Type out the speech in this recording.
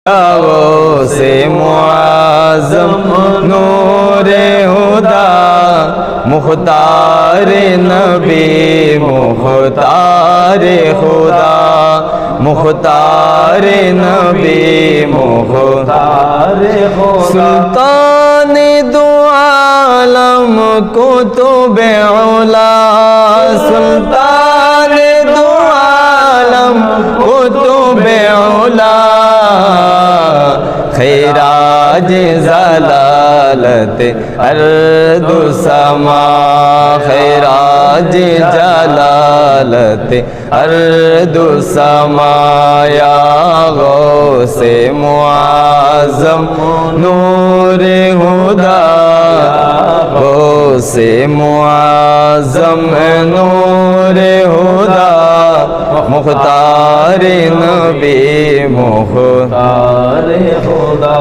से मुआज़म नूरे हुदा मुख्तार नबी मुख्तार खुदा मुख्तार नबी मुख्तार खुदा सुल्तान दो आलम कुतुब औला सुल्तान दो आलम कुतुब औला खैराज जलालत अर्दु समा खैराज जलालत अर्दु समा या गौसे मुआज़म नूरे हुदा गौसे मुआज़म नूरे हुदा मुख्तार नबी मुख्तार खुदा।